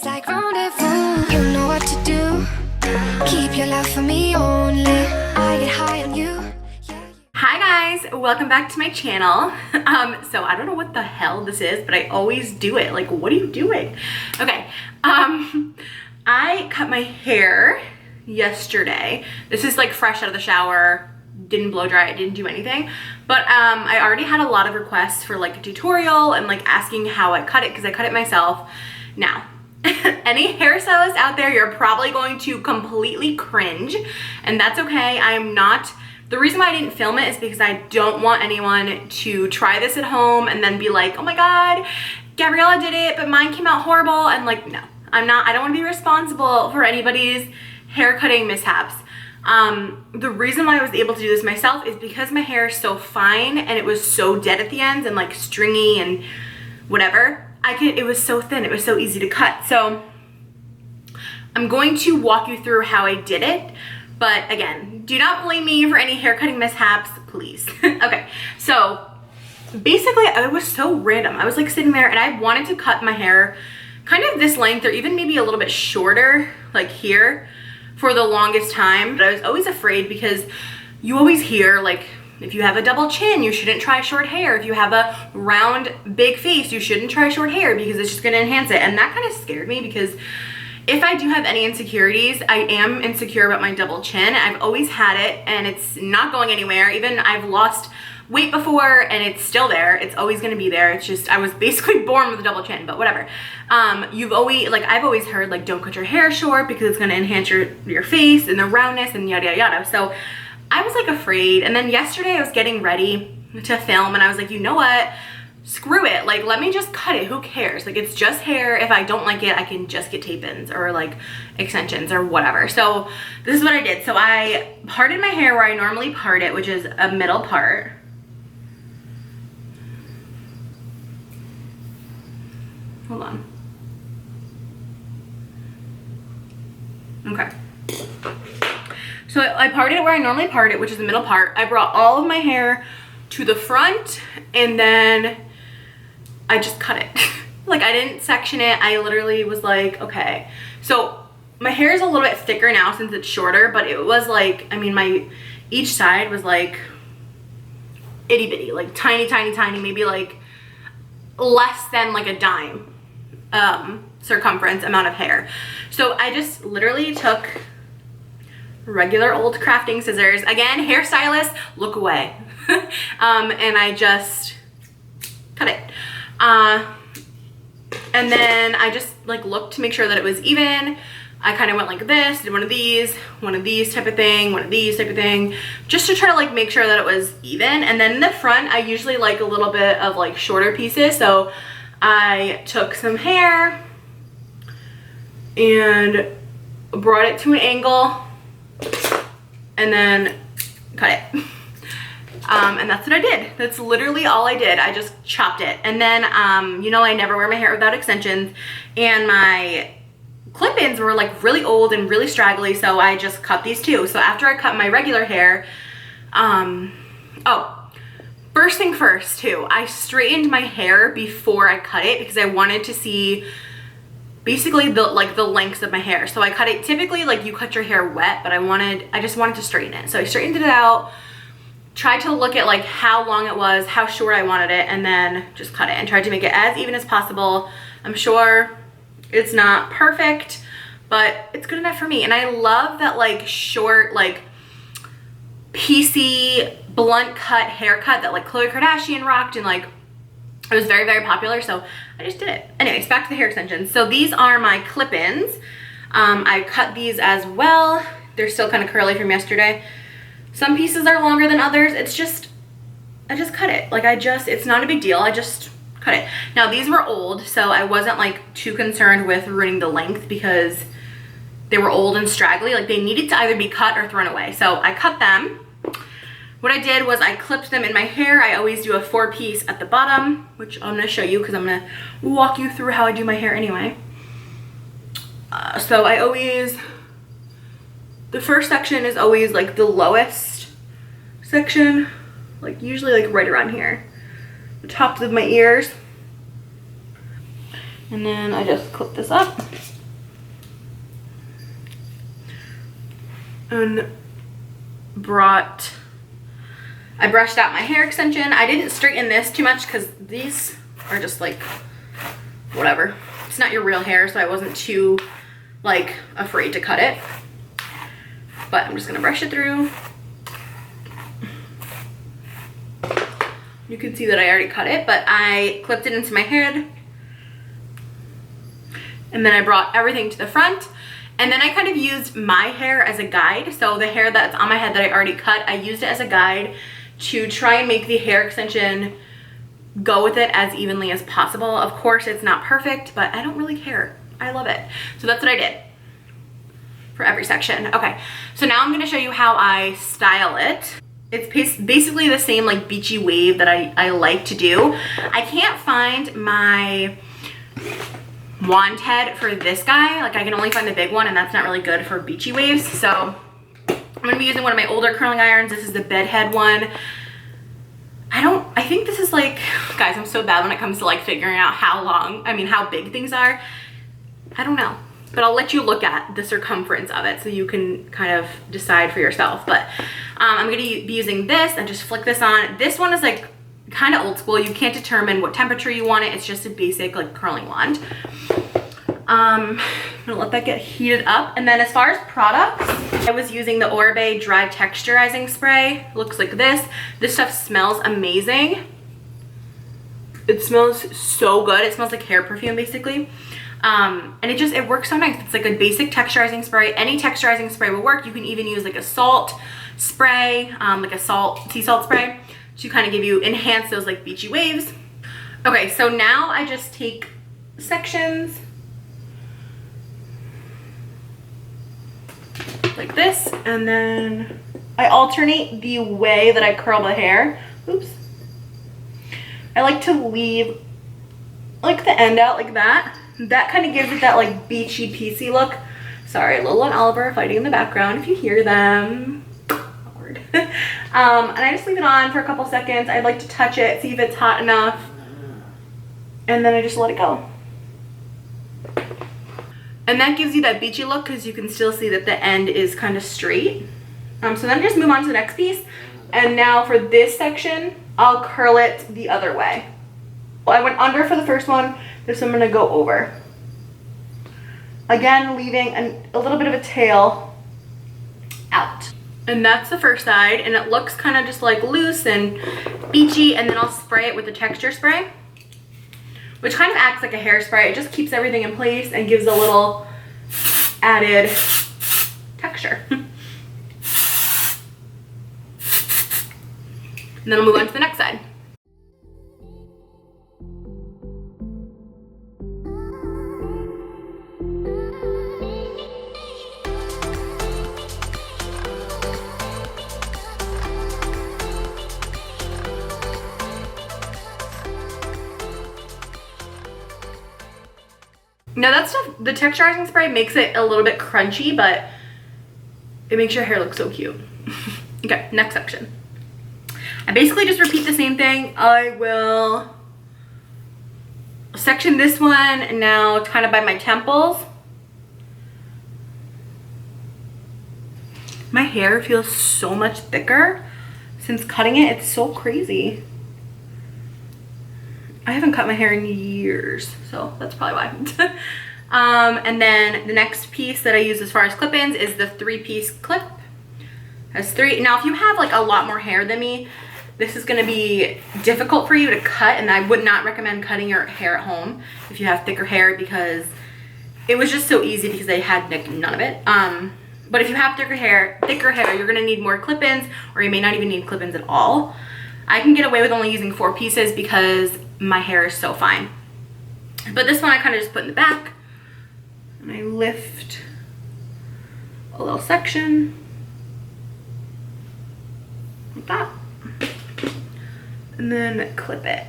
feels like rendezvous. You know what to do. Keep your love for me only. I get high on you. Hi guys, welcome back to my channel. So I don't know what the hell this is, but I always do it. Like, what are you doing? Okay, I cut my hair yesterday. This is like fresh out of the shower, didn't blow dry it, didn't do anything. But I already had a lot of requests for like a tutorial and like asking how I cut it because I cut it myself. Now, any hairstylists out there, you're probably going to completely cringe, and that's okay. I'm not. The reason why I didn't film it is because I don't want anyone to try this at home and then be like, oh my god, Gabriella did it, but mine came out horrible. And like, no, I'm not. I don't want to be responsible for anybody's hair cutting mishaps. The reason why I was able to do this myself is because my hair is so fine and it was so dead at the ends and like stringy and whatever. It was so thin, it was so easy to cut. So I'm going to walk you through how I did it. But again, do not blame me for any hair cutting mishaps, please. Okay, so basically it was so random. I was like sitting there and I wanted to cut my hair kind of this length or even maybe a little bit shorter, like here, for the longest time. But I was always afraid because you always hear like, if you have a double chin, you shouldn't try short hair. If you have a round, big face, you shouldn't try short hair because it's just gonna enhance it. And that kind of scared me because if I do have any insecurities, I am insecure about my double chin. I've always had it and it's not going anywhere. Even I've lost weight before and it's still there. It's always gonna be there. It's just, I was basically born with a double chin, but whatever. I've always heard like, don't cut your hair short because it's gonna enhance your face and the roundness and yada, yada, yada. So I was like afraid. And then yesterday I was getting ready to film and I was like, you know what? Screw it. Like, let me just cut it. Who cares? Like, it's just hair. If I don't like it, I can just get tape-ins or like extensions or whatever. So this is what I did. So I parted my hair where I normally part it, which is a middle part. Hold on. Okay. So I parted it where I normally part it, which is the middle part. I brought all of my hair to the front and then I just cut it. Like, I didn't section it. I literally was like, okay. So my hair is a little bit thicker now since it's shorter, but it was like, I mean, each side was like itty bitty, like tiny, tiny, tiny, maybe like less than like a dime circumference amount of hair. So I just literally took regular old crafting scissors. Again, hairstylist, look away. And I just cut it. And then I just like looked to make sure that it was even. I kind of went like this, did one of these type of thing, one of these type of thing, just to try to like make sure that it was even. And then in the front, I usually like a little bit of like shorter pieces. So I took some hair and brought it to an angle and then cut it. And that's what I did. That's literally all I did. I just chopped it. And then, you know, I never wear my hair without extensions, and my clip-ins were like really old and really straggly, so I just cut these too. So after I cut my regular hair, oh, first thing first too, I straightened my hair before I cut it because I wanted to see basically the lengths of my hair. So I cut it, typically like you cut your hair wet, but I just wanted to straighten it. So I straightened it out, tried to look at like how long it was, how short I wanted it, and then just cut it and tried to make it as even as possible. I'm sure it's not perfect, but it's good enough for me. And I love that like short, like piecey, blunt cut haircut that like Khloe Kardashian rocked, and like it was very, very popular, so I just did it. Anyways, back to the hair extensions. So these are my clip-ins. I cut these as well. They're still kind of curly from yesterday. Some pieces are longer than others. It's just, I just cut it. Like it's not a big deal. I just cut it. Now these were old, so I wasn't like too concerned with ruining the length because they were old and straggly. Like they needed to either be cut or thrown away. So I cut them. What I did was I clipped them in my hair. I always do a 4-piece at the bottom, which I'm gonna show you because I'm gonna walk you through how I do my hair anyway. So I always, the first section is always like the lowest section, like usually like right around here, the tops of my ears. And then I just clip this up. and I brushed out my hair extension. I didn't straighten this too much because these are just like, whatever. It's not your real hair, so I wasn't too like afraid to cut it. But I'm just gonna brush it through. You can see that I already cut it, but I clipped it into my head. And then I brought everything to the front. And then I kind of used my hair as a guide. So the hair that's on my head that I already cut, I used it as a guide to try and make the hair extension go with it as evenly as possible. Of course, it's not perfect, but I don't really care. I love it. So that's what I did for every section. Okay, so now I'm gonna show you how I style it. It's basically the same like beachy wave that I like to do. I can't find my wand head for this guy. Like I can only find the big one, and that's not really good for beachy waves. So I'm gonna be using one of my older curling irons. This is the bed head one. I think this is like, guys, I'm so bad when it comes to like figuring out how big things are. I don't know. But I'll let you look at the circumference of it so you can kind of decide for yourself. But I'm gonna be using this and just flick this on. This one is like kind of old school. You can't determine what temperature you want it. It's just a basic like curling wand. I'm gonna let that get heated up. And then as far as products, I was using the Oribe Dry Texturizing Spray. It looks like this. This stuff smells amazing. It smells so good. It smells like hair perfume basically. And it works so nice. It's like a basic texturizing spray. Any texturizing spray will work. You can even use like a salt spray, like a sea salt spray to kind of enhance those like beachy waves. Okay, so now I just take sections like this, and then I alternate the way that I curl the hair. Oops. I like to leave like the end out like that. That kind of gives it that like beachy, piecey look. Sorry, Lola and Oliver are fighting in the background if you hear them. Awkward. And I just leave it on for a couple seconds. I like to touch it, see if it's hot enough. And then I just let it go. And that gives you that beachy look because you can still see that the end is kind of straight. So then just move on to the next piece. And now for this section, I'll curl it the other way. Well, I went under for the first one. This one I'm gonna go over. Again, leaving a little bit of a tail out. And that's the first side, and it looks kind of just like loose and beachy, and then I'll spray it with the texture spray, which kind of acts like a hairspray. It just keeps everything in place and gives a little added texture. And then I'll move on to the next side. Now that stuff, the texturizing spray makes it a little bit crunchy, but it makes your hair look so cute. Okay, next section. I basically just repeat the same thing. I will section this one now kind of by my temples. My hair feels so much thicker since cutting it. It's so crazy. I haven't cut my hair in years, so that's probably why. And then the next piece that I use as far as clip-ins is the 3-piece clip. Has 3. Now, if you have like a lot more hair than me, this is gonna be difficult for you to cut, and I would not recommend cutting your hair at home if you have thicker hair, because it was just so easy because I had none of it. But if you have thicker hair, you're gonna need more clip-ins, or you may not even need clip-ins at all. I can get away with only using 4 pieces because my hair is so fine. But this one I kind of just put in the back, and I lift a little section like that, and then clip it.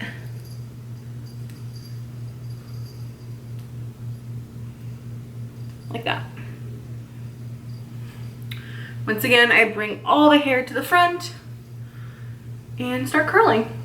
Like that. Once again, I bring all the hair to the front and start curling.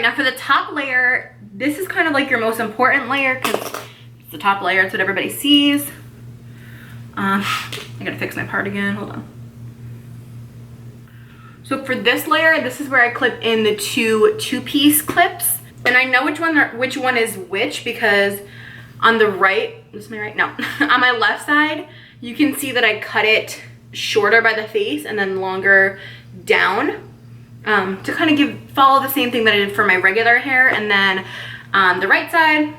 right, now for the top layer, this is kind of like your most important layer because it's the top layer. It's what everybody sees. I gotta fix my part again. Hold on. So for this layer, this is where I clip in the two-piece clips. And I know which one is which because on the right, this is my right? No. On my left side, you can see that I cut it shorter by the face and then longer down to kind of follow the same thing that I did for my regular hair. And then on the right side,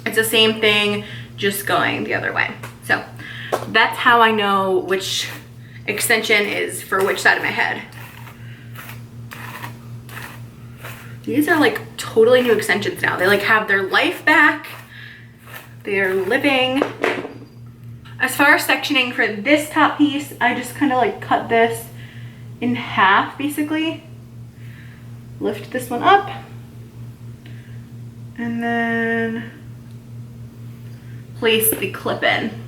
it's the same thing, just going the other way. So that's how I know which extension is for which side of my head. These are like totally new extensions now. They like have their life back. They're living. As far as sectioning for this top piece, I just kind of like cut this in half basically. Lift this one up. And then place the clip in.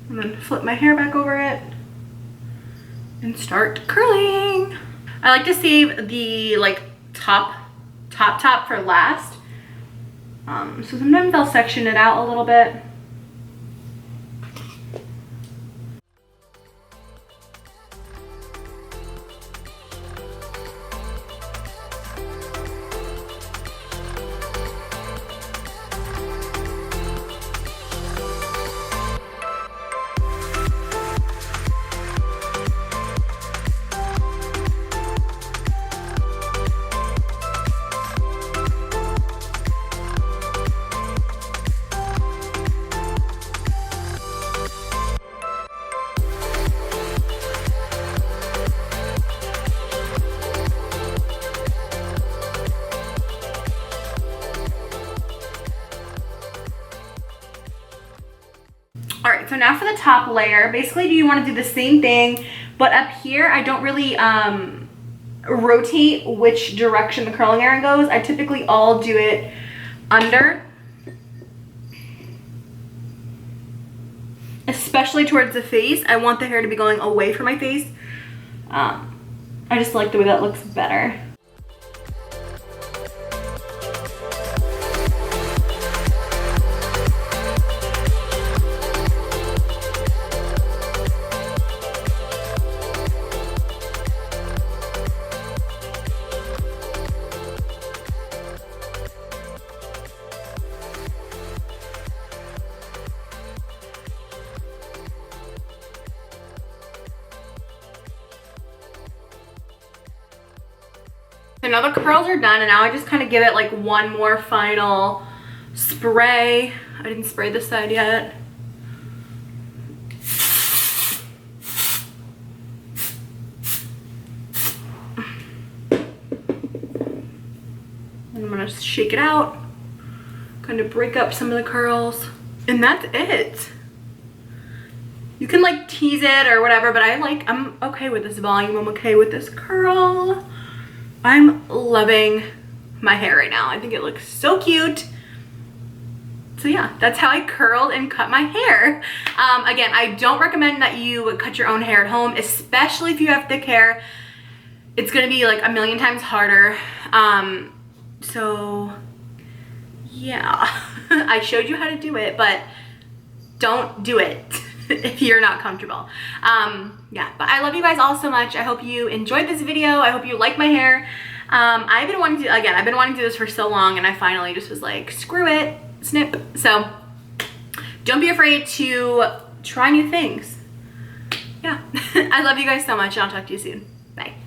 And then flip my hair back over it and start curling. I like to save the like top for last. So sometimes I'll section it out a little bit. All right, so now for the top layer, basically you want to do the same thing, but up here I don't really rotate which direction the curling iron goes. I typically all do it under, especially towards the face. I want the hair to be going away from my face. I just like the way that looks better. So now the curls are done, and now I just kind of give it like one more final spray. I didn't spray this side yet. And I'm gonna shake it out, kind of break up some of the curls, and that's it. You can like tease it or whatever, but I'm okay with this volume. I'm okay with this curl. I'm loving my hair right now. I think it looks so cute. So yeah, that's how I curled and cut my hair. Again, I don't recommend that you cut your own hair at home, especially if you have thick hair. It's gonna be like a million times harder. So yeah, I showed you how to do it, but don't do it if you're not comfortable. Yeah, but I love you guys all so much. I hope you enjoyed this video. I hope you like my hair. I've been wanting to do this for so long, and I finally just was like, screw it, snip. So don't be afraid to try new things. Yeah, I love you guys so much, and I'll talk to you soon. Bye.